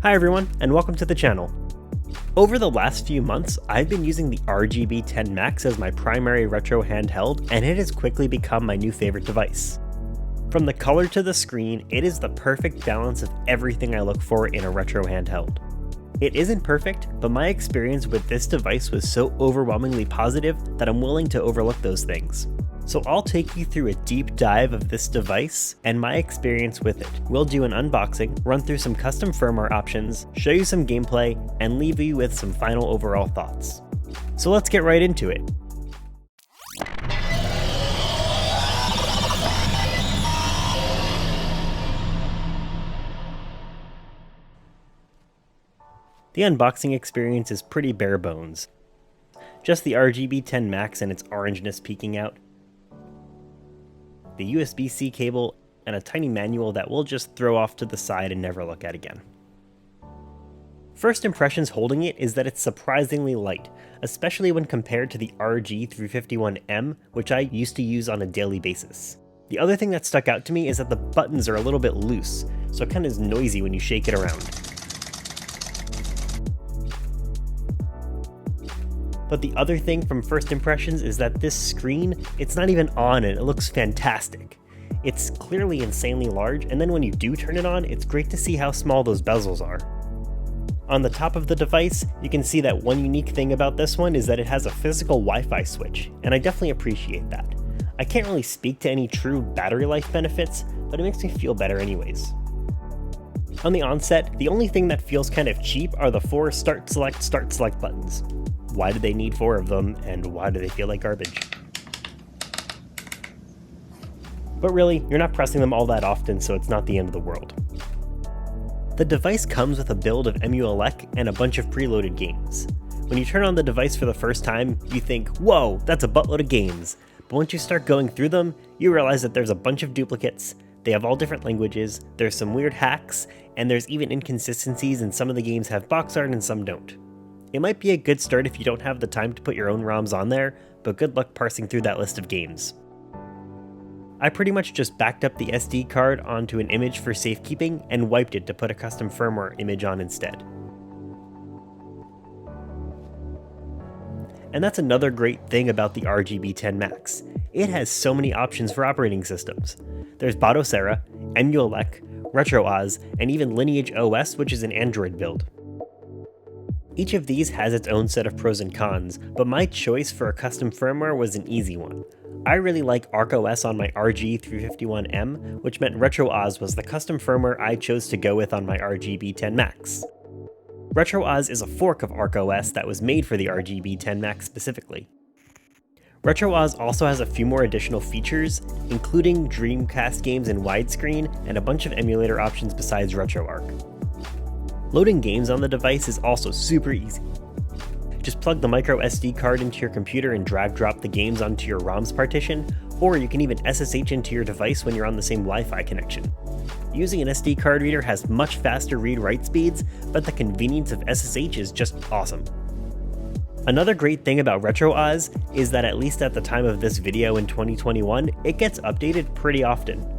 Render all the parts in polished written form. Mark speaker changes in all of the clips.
Speaker 1: Hi everyone, and welcome to the channel. Over the last few months, I've been using the RGB10 Max as my primary retro handheld, and it has quickly become my new favorite device. From the color to the screen, it is the perfect balance of everything I look for in a retro handheld. It isn't perfect, but my experience with this device was so overwhelmingly positive that I'm willing to overlook those things. So I'll take you through a deep dive of this device and my experience with it. We'll do an unboxing, run through some custom firmware options, show you some gameplay, and leave you with some final overall thoughts. So let's get right into it. The unboxing experience is pretty bare bones. Just the RGB10 Max and its orangeness peeking out, the USB-C cable, and a tiny manual that we'll just throw off to the side and never look at again. First impressions holding it is that it's surprisingly light, especially when compared to the RG351M, which I used to use on a daily basis. The other thing that stuck out to me is that the buttons are a little bit loose, so it kind of is noisy when you shake it around. But the other thing from first impressions is that this screen, it's not even on and it looks fantastic. It's clearly insanely large, and then when you do turn it on, it's great to see how small those bezels are. On the top of the device, you can see that one unique thing about this one is that it has a physical Wi-Fi switch, and I definitely appreciate that. I can't really speak to any true battery life benefits, but it makes me feel better anyways. On the onset, the only thing that feels kind of cheap are the 4 start select buttons. Why do they need 4 of them, and why do they feel like garbage? But really, you're not pressing them all that often, so it's not the end of the world. The device comes with a build of Emulation and a bunch of preloaded games. When you turn on the device for the first time, you think, whoa, that's a buttload of games. But once you start going through them, you realize that there's a bunch of duplicates, they have all different languages, there's some weird hacks, and there's even inconsistencies, and some of the games have box art and some don't. It might be a good start if you don't have the time to put your own ROMs on there, but good luck parsing through that list of games. I pretty much just backed up the SD card onto an image for safekeeping and wiped it to put a custom firmware image on instead. And that's another great thing about the RGB10 Max. It has so many options for operating systems. There's Batocera, Emulation, RetroOz, and even Lineage OS, which is an Android build. Each of these has its own set of pros and cons, but my choice for a custom firmware was an easy one. I really like ArcOS on my RG351M, which meant RetroOz was the custom firmware I chose to go with on my RGB10 Max. RetroOz is a fork of ArcOS that was made for the RGB10 Max specifically. RetroOz also has a few more additional features, including Dreamcast games in widescreen and a bunch of emulator options besides RetroArch. Loading games on the device is also super easy. Just plug the micro SD card into your computer and drag-drop the games onto your ROMs partition, or you can even SSH into your device when you're on the same Wi-Fi connection. Using an SD card reader has much faster read-write speeds, but the convenience of SSH is just awesome. Another great thing about RetroOz is that at least at the time of this video in 2021, it gets updated pretty often.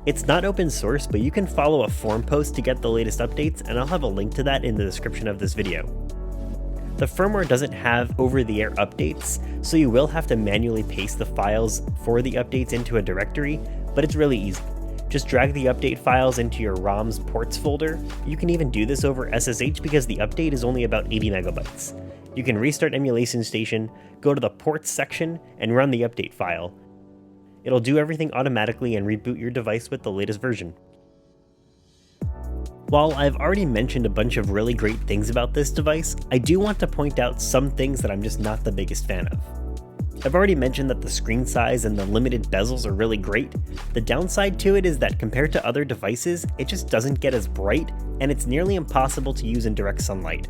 Speaker 1: It's not open source, but you can follow a forum post to get the latest updates, and I'll have a link to that in the description of this video. The firmware doesn't have over-the-air updates, so you will have to manually paste the files for the updates into a directory, but it's really easy. Just drag the update files into your ROM's ports folder. You can even do this over SSH because the update is only about 80 megabytes. You can restart Emulation Station, go to the ports section, and run the update file. It'll do everything automatically and reboot your device with the latest version. While I've already mentioned a bunch of really great things about this device, I do want to point out some things that I'm just not the biggest fan of. I've already mentioned that the screen size and the limited bezels are really great. The downside to it is that compared to other devices, it just doesn't get as bright, and it's nearly impossible to use in direct sunlight.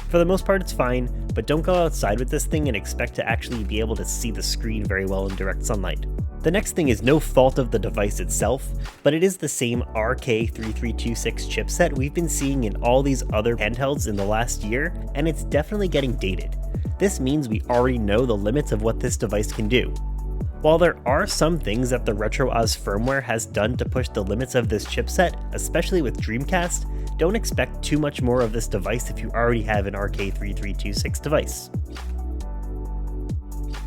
Speaker 1: For the most part it's fine, but don't go outside with this thing and expect to actually be able to see the screen very well in direct sunlight. The next thing is no fault of the device itself, but it is the same RK3326 chipset we've been seeing in all these other handhelds in the last year, and it's definitely getting dated. This means we already know the limits of what this device can do. While there are some things that the RetroOz firmware has done to push the limits of this chipset, especially with Dreamcast, don't expect too much more of this device if you already have an RK3326 device.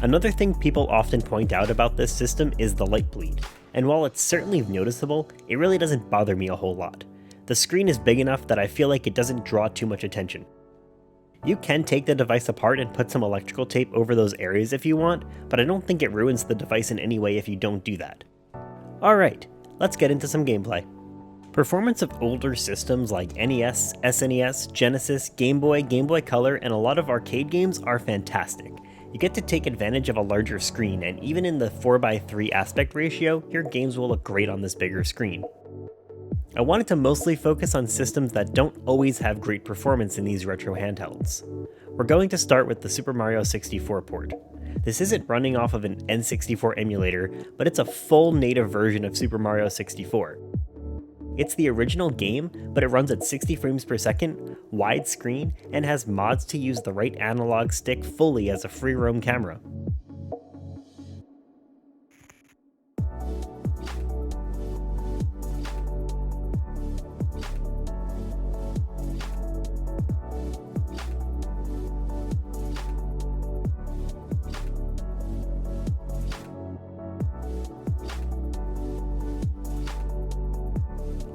Speaker 1: Another thing people often point out about this system is the light bleed, and while it's certainly noticeable, it really doesn't bother me a whole lot. The screen is big enough that I feel like it doesn't draw too much attention. You can take the device apart and put some electrical tape over those areas if you want, but I don't think it ruins the device in any way if you don't do that. Alright, let's get into some gameplay. Performance of older systems like NES, SNES, Genesis, Game Boy Color, and a lot of arcade games are fantastic. You get to take advantage of a larger screen, and even in the 4:3 aspect ratio, your games will look great on this bigger screen. I wanted to mostly focus on systems that don't always have great performance in these retro handhelds. We're going to start with the Super Mario 64 port. This isn't running off of an N64 emulator, but it's a full native version of Super Mario 64. It's the original game, but it runs at 60 frames per second, widescreen, and has mods to use the right analog stick fully as a free roam camera.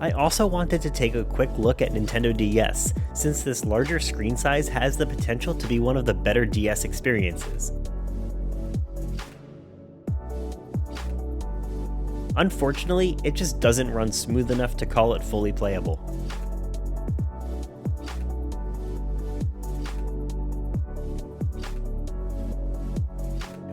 Speaker 1: I also wanted to take a quick look at NintendoDS, since this larger screen size has the potential to be one of the better DS experiences. Unfortunately, it just doesn't run smooth enough to call it fully playable.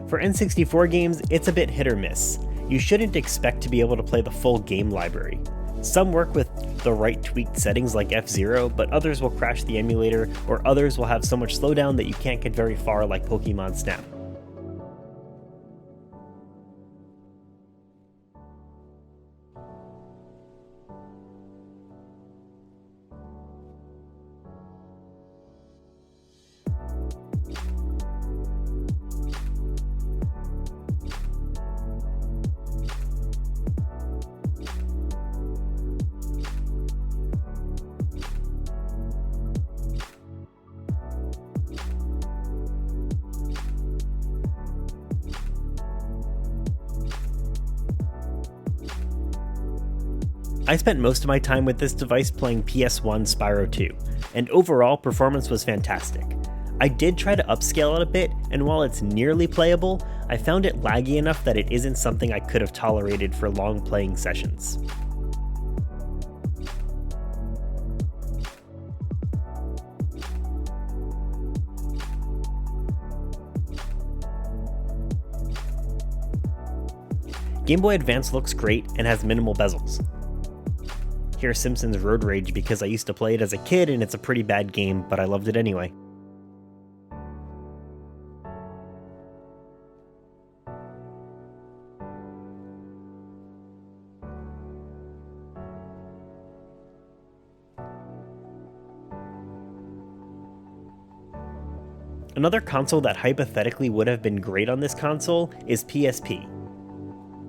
Speaker 1: For N64 games, it's a bit hit or miss. You shouldn't expect to be able to play the full game library. Some work with the right tweaked settings like F-Zero, but others will crash the emulator, or others will have so much slowdown that you can't get very far like Pokemon Snap. I spent most of my time with this device playing PS1 Spyro 2, and overall performance was fantastic. I did try to upscale it a bit, and while it's nearly playable, I found it laggy enough that it isn't something I could have tolerated for long playing sessions. Game Boy Advance looks great and has minimal bezels. Here's Simpson's Road Rage because I used to play it as a kid and it's a pretty bad game, but I loved it anyway. Another console that hypothetically would have been great on this console is PSP.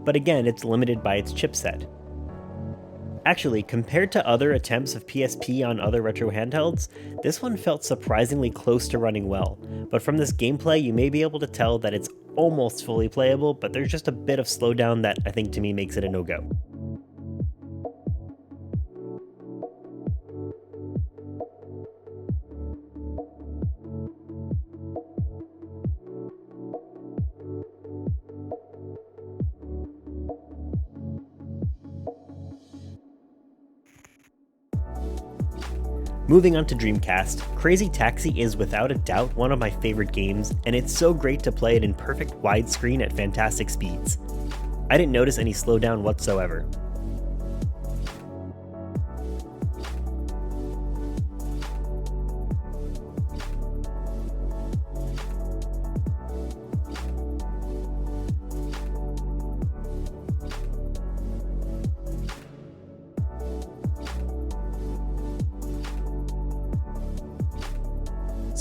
Speaker 1: But again, it's limited by its chipset. Actually, compared to other attempts of PSP on other retro handhelds, this one felt surprisingly close to running well, but from this gameplay you may be able to tell that it's almost fully playable, but there's just a bit of slowdown that I think to me makes it a no-go. Moving on to Dreamcast, Crazy Taxi is without a doubt one of my favorite games, and it's so great to play it in perfect widescreen at fantastic speeds. I didn't notice any slowdown whatsoever.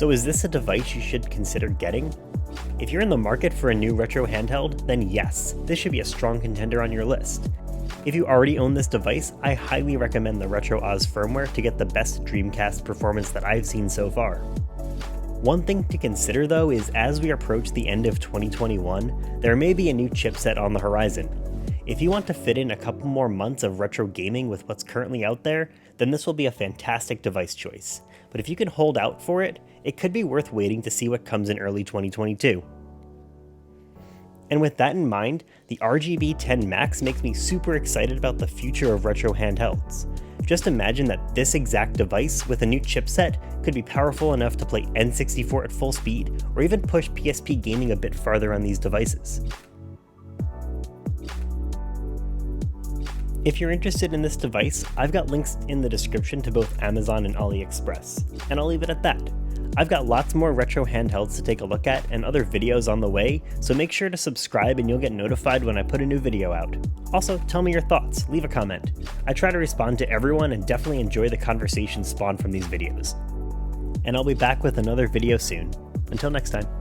Speaker 1: So is this a device you should consider getting? If you're in the market for a new retro handheld, then yes, this should be a strong contender on your list. If you already own this device, I highly recommend the RetroOz firmware to get the best Dreamcast performance that I've seen so far. One thing to consider though is as we approach the end of 2021, there may be a new chipset on the horizon. If you want to fit in a couple more months of retro gaming with what's currently out there, then this will be a fantastic device choice. But if you can hold out for it, it could be worth waiting to see what comes in early 2022. And with that in mind, the RGB10 Max makes me super excited about the future of retro handhelds. Just imagine that this exact device with a new chipset could be powerful enough to play N64 at full speed, or even push PSP gaming a bit farther on these devices. If you're interested in this device, I've got links in the description to both Amazon and AliExpress, and I'll leave it at that. I've got lots more retro handhelds to take a look at and other videos on the way, so make sure to subscribe and you'll get notified when I put a new video out. Also, tell me your thoughts, leave a comment. I try to respond to everyone and definitely enjoy the conversation spawned from these videos. And I'll be back with another video soon. Until next time.